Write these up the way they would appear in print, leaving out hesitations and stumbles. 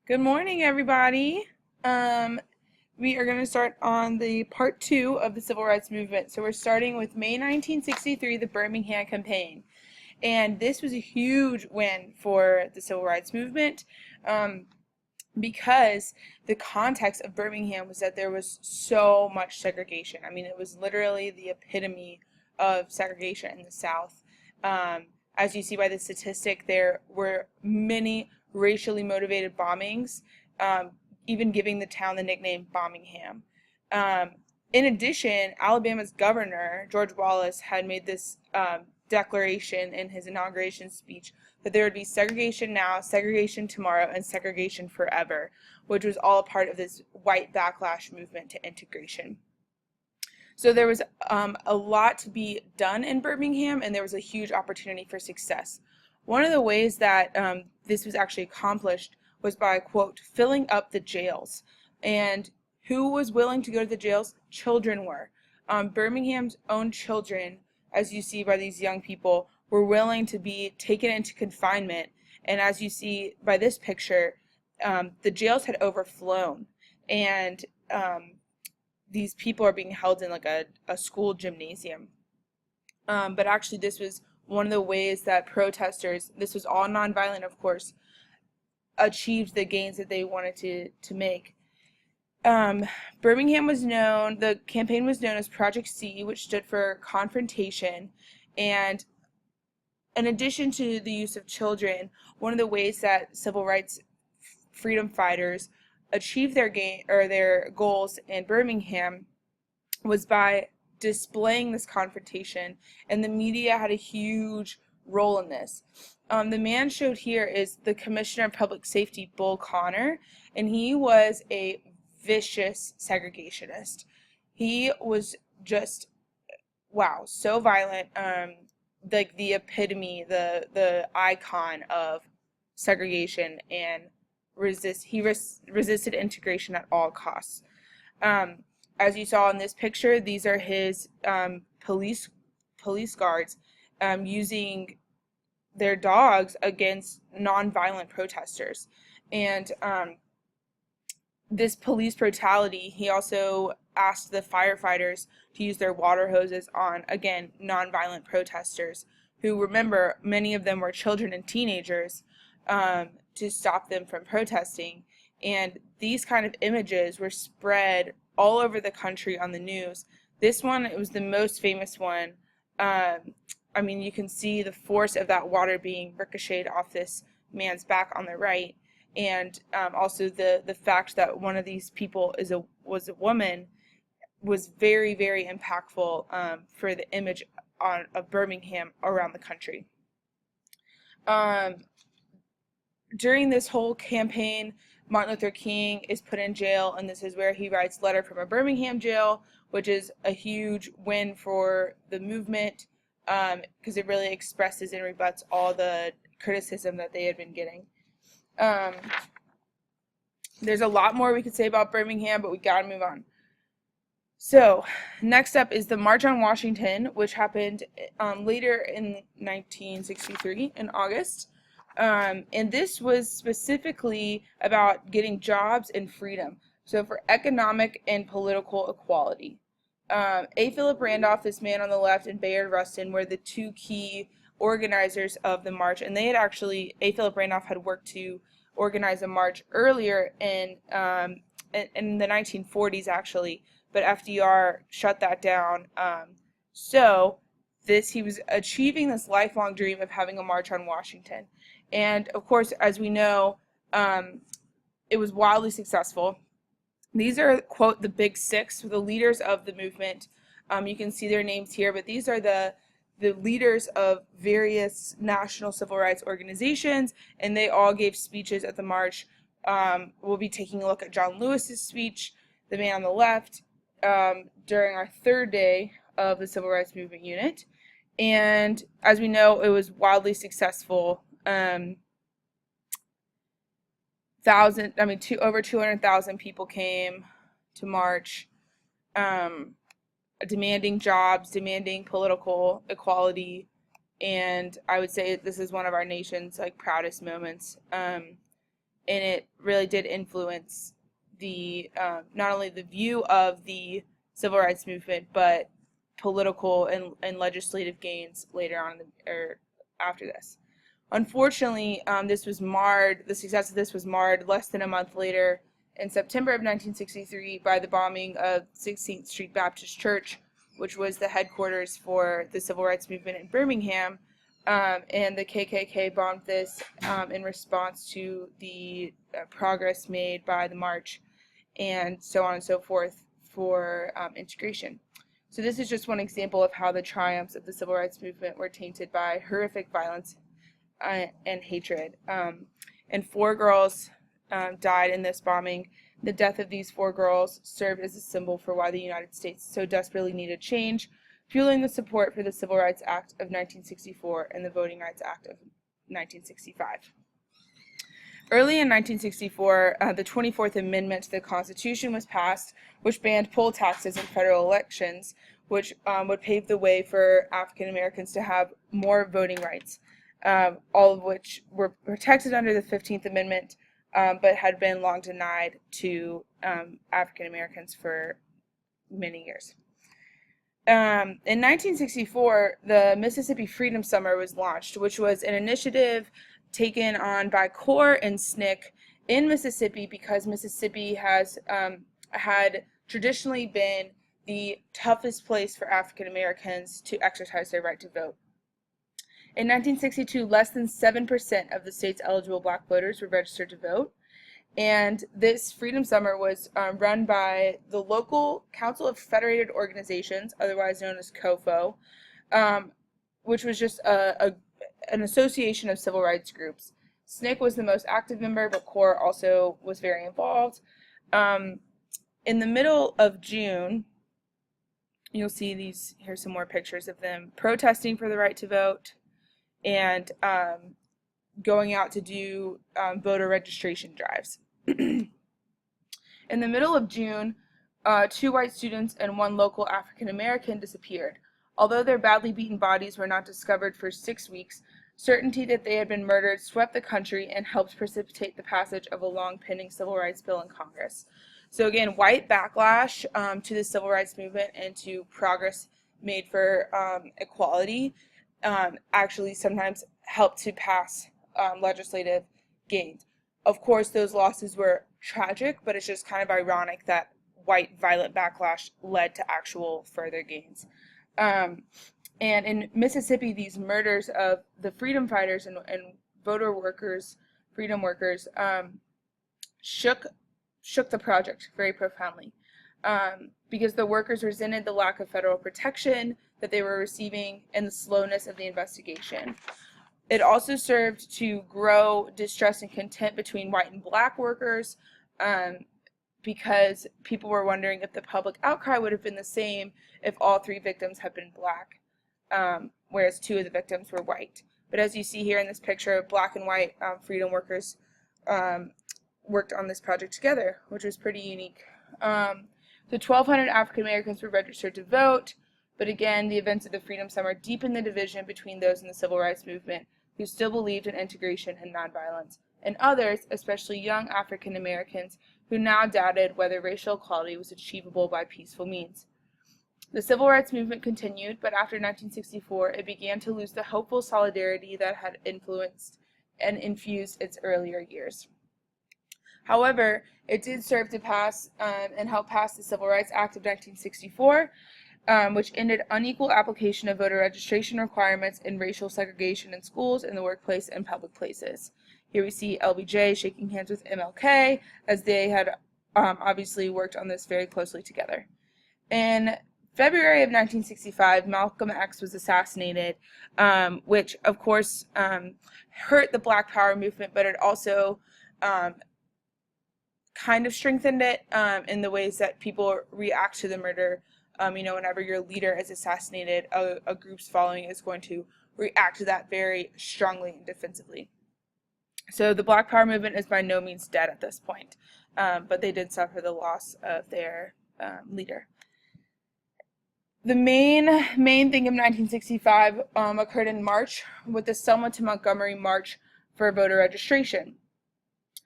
Good morning, everybody. Um, we are going to start on the part two of the Civil Rights Movement. So we're starting with May 1963, the Birmingham Campaign. And this was a huge win for the Civil Rights Movement um, because the context of Birmingham was that there was so much segregation. I mean, it was literally the epitome of segregation in the South. Um, as you see by the statistic, there were many racially motivated bombings, um, even giving the town the nickname Bombingham. Um, in addition, Alabama's governor, George Wallace, had made this declaration in his inauguration speech that there would be segregation now, segregation tomorrow, and segregation forever, which was all a part of this white backlash movement to integration. So there was a lot to be done in Birmingham, and there was a huge opportunity for success. One of the ways that this was actually accomplished was by, quote, filling up the jails. And who was willing to go to the jails? Children were. Birmingham's own children, as you see by these young people, were willing to be taken into confinement. And as you see by this picture, the jails had overflown. And these people are being held in like a school gymnasium. But actually this was one of the ways that protesters, this was all nonviolent of course, achieved the gains that they wanted to make. Birmingham was known, the campaign was known as Project C, which stood for confrontation. And in addition to the use of children, one of the ways that civil rights freedom fighters achieved their goals in Birmingham was by displaying this confrontation, and the media had a huge role in this. The man showed here is the Commissioner of Public Safety, Bull Connor, and he was a vicious segregationist. He was just, wow, so violent, like the epitome, the icon of segregation, and resisted integration at all costs. As you saw in this picture, these are his police guards using their dogs against nonviolent protesters. And this police brutality, he also asked the firefighters to use their water hoses on, again, nonviolent protesters, who, remember, many of them were children and teenagers, to stop them from protesting. And these kind of images were spread all over the country on the news. This one, it was the most famous one. I mean, you can see the force of that water being ricocheted off this man's back on the right. And also the fact that one of these people was a woman was very, very impactful for the image of Birmingham around the country. During this whole campaign, Martin Luther King is put in jail, and this is where he writes Letter from a Birmingham Jail, which is a huge win for the movement because it really expresses and rebuts all the criticism that they had been getting. There's a lot more we could say about Birmingham, but we gotta move on. So, next up is the March on Washington, which happened later in 1963 in August. And this was specifically about getting jobs and freedom, so for economic and political equality. A. Philip Randolph, this man on the left, and Bayard Rustin were the two key organizers of the march, and they had actually, A. Philip Randolph had worked to organize a march earlier in the 1940s actually, but FDR shut that down. So he was achieving this lifelong dream of having a march on Washington. And of course, as we know, it was wildly successful. These are, quote, the Big Six, the leaders of the movement. You can see their names here, but these are the leaders of various national civil rights organizations, and they all gave speeches at the march. We'll be taking a look at John Lewis's speech, the man on the left, during our third day of the Civil Rights Movement unit. And as we know, it was wildly successful. Over 200,000 people came to march, demanding jobs, demanding political equality, and I would say this is one of our nation's proudest moments. and it really did influence the not only the view of the civil rights movement, but political and legislative gains later on or after this. Unfortunately, the success of this was marred less than a month later in September of 1963 by the bombing of 16th Street Baptist Church, which was the headquarters for the civil rights movement in Birmingham. And the KKK bombed this in response to the progress made by the march, and so on and so forth for integration. So this is just one example of how the triumphs of the civil rights movement were tainted by horrific violence and hatred. And 4 girls died in this bombing. The death of these 4 girls served as a symbol for why the United States so desperately needed change, fueling the support for the Civil Rights Act of 1964 and the Voting Rights Act of 1965. Early in 1964, the 24th Amendment to the Constitution was passed, which banned poll taxes in federal elections, which would pave the way for African Americans to have more voting rights, all of which were protected under the 15th Amendment, but had been long denied to African Americans for many years. In 1964, the Mississippi Freedom Summer was launched, which was an initiative taken on by CORE and SNCC in Mississippi because Mississippi has had traditionally been the toughest place for African Americans to exercise their right to vote. In 1962, less than 7% of the state's eligible black voters were registered to vote. And this Freedom Summer was run by the local Council of Federated Organizations, otherwise known as COFO, which was just an association of civil rights groups. SNCC was the most active member, but CORE also was very involved. In the middle of June, you'll see here's some more pictures of them protesting for the right to vote and going out to do voter registration drives. In the middle of June, 2 white students and 1 local African American disappeared. Although their badly beaten bodies were not discovered for 6 weeks, certainty that they had been murdered swept the country and helped precipitate the passage of a long-pending civil rights bill in Congress. So again, white backlash to the civil rights movement and to progress made for equality actually sometimes helped to pass legislative gains. Of course, those losses were tragic, but it's just kind of ironic that white violent backlash led to actual further gains. And in Mississippi, these murders of the freedom fighters and voter workers, freedom workers, shook the project very profoundly because the workers resented the lack of federal protection that they were receiving and the slowness of the investigation. It also served to grow distrust and contempt between white and black workers because people were wondering if the public outcry would have been the same if all 3 victims had been black, whereas 2 of the victims were white. But as you see here in this picture, black and white freedom workers worked on this project together, which was pretty unique. So 1,200 African Americans were registered to vote, but again, the events of the Freedom Summer deepened the division between those in the civil rights movement who still believed in integration and nonviolence, and others, especially young African Americans, who now doubted whether racial equality was achievable by peaceful means. The civil rights movement continued, but after 1964, it began to lose the hopeful solidarity that had influenced and infused its earlier years. However, it did serve to pass and help pass the Civil Rights Act of 1964, which ended unequal application of voter registration requirements and racial segregation in schools, in the workplace, and public places. Here we see LBJ shaking hands with MLK, as they had obviously worked on this very closely together. In February of 1965, Malcolm X was assassinated, which of course hurt the Black Power movement, but it also kind of strengthened it in the ways that people react to the murder. Whenever your leader is assassinated, a group's following is going to react to that very strongly and defensively. So the Black Power movement is by no means dead at this point, but they did suffer the loss of their leader. The main thing of 1965 occurred in March with the Selma to Montgomery March for voter registration.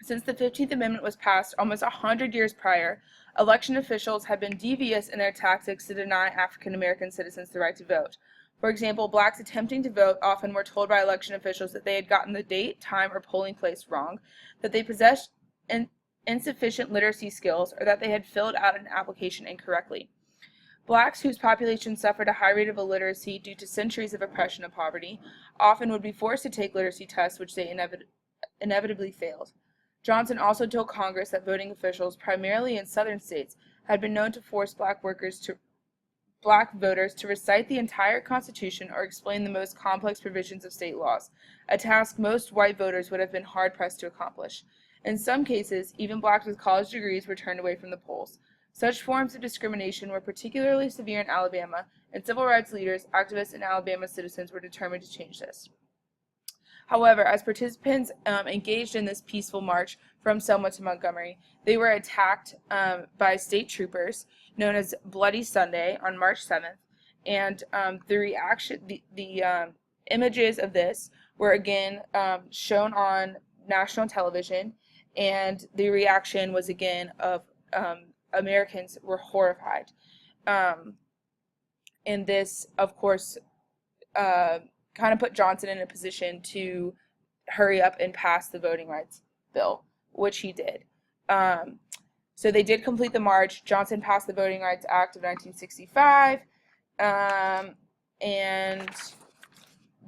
Since the 15th Amendment was passed almost 100 years prior, election officials had been devious in their tactics to deny African American citizens the right to vote. For example, blacks attempting to vote often were told by election officials that they had gotten the date, time, or polling place wrong, that they possessed insufficient literacy skills, or that they had filled out an application incorrectly. Blacks, whose population suffered a high rate of illiteracy due to centuries of oppression and poverty, often would be forced to take literacy tests, which they inevitably failed. Johnson also told Congress that voting officials, primarily in southern states, had been known to force black voters to recite the entire Constitution or explain the most complex provisions of state laws, a task most white voters would have been hard-pressed to accomplish. In some cases, even blacks with college degrees were turned away from the polls. Such forms of discrimination were particularly severe in Alabama, and civil rights leaders, activists, and Alabama citizens were determined to change this. However, as participants engaged in this peaceful march from Selma to Montgomery, they were attacked by state troopers known as Bloody Sunday on March 7th, and the images of this were again shown on national television, and the reaction was again of Americans were horrified. And this, of course, kind of put Johnson in a position to hurry up and pass the voting rights bill, which he did. So they did complete the march. Johnson passed the Voting Rights Act of 1965, and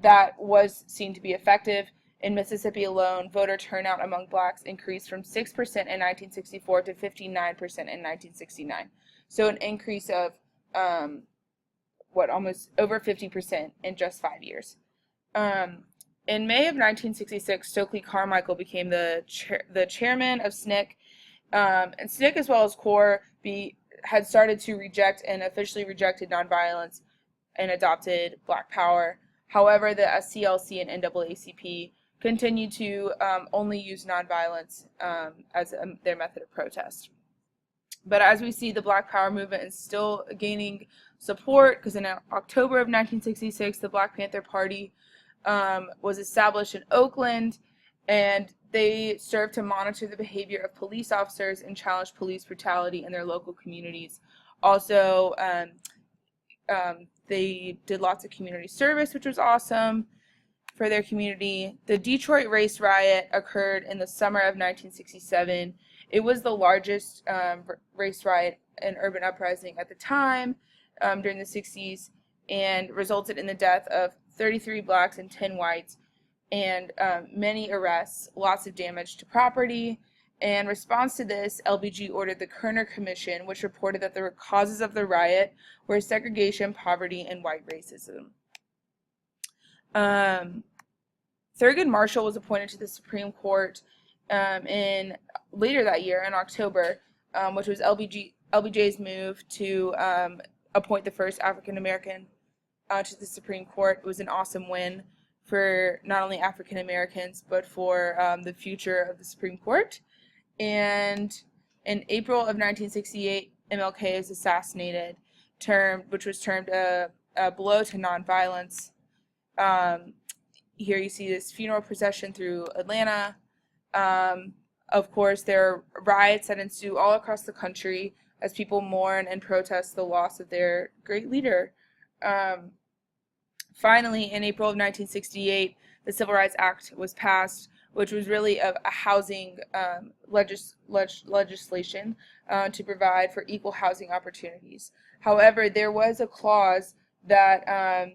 that was seen to be effective. In Mississippi alone, voter turnout among blacks increased from 6% in 1964 to 59% in 1969. So an increase of almost over 50% in just 5 years. In May of 1966, Stokely Carmichael became the chairman of SNCC, and SNCC, as well as CORE, had started to reject and officially rejected nonviolence and adopted Black Power. However, the SCLC and NAACP continued to only use nonviolence as their method of protest. But as we see, the Black Power movement is still gaining support, because in October of 1966, the Black Panther Party was established in Oakland, and they served to monitor the behavior of police officers and challenge police brutality in their local communities. Also, they did lots of community service, which was awesome for their community. The Detroit race riot occurred in the summer of 1967. It was the largest race riot and urban uprising at the time during the 60s, and resulted in the death of 33 blacks and 10 whites, and many arrests, lots of damage to property. In response to this, LBG ordered the Kerner Commission, which reported that the causes of the riot were segregation, poverty, and white racism. Thurgood Marshall was appointed to the Supreme Court later that year in October, which was LBJ's move to appoint the first African American to the Supreme Court. It was an awesome win for not only African Americans, but for the future of the Supreme Court. And in April of 1968, MLK is assassinated, which was termed a blow to nonviolence. Here you see this funeral procession through Atlanta. Of course, there are riots that ensue all across the country as people mourn and protest the loss of their great leader. Finally, in April of 1968, the Civil Rights Act was passed, which was really a housing legislation to provide for equal housing opportunities. However, there was a clause that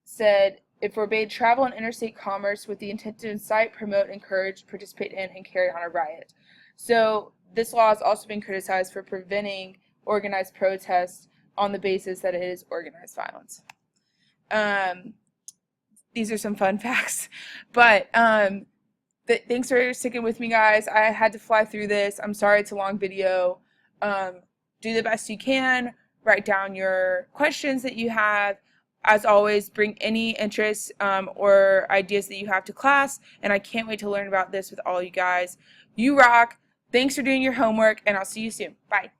said it forbade travel and interstate commerce with the intent to incite, promote, encourage, participate in, and carry on a riot. So this law has also been criticized for preventing organized protests on the basis that it is organized violence. These are some fun facts, but thanks for sticking with me, guys. I had to fly through this. I'm sorry it's a long video. Do the best you can. Write down your questions that you have. As always, bring any interests or ideas that you have to class, and I can't wait to learn about this with all you guys. You rock. Thanks for doing your homework, and I'll see you soon. Bye.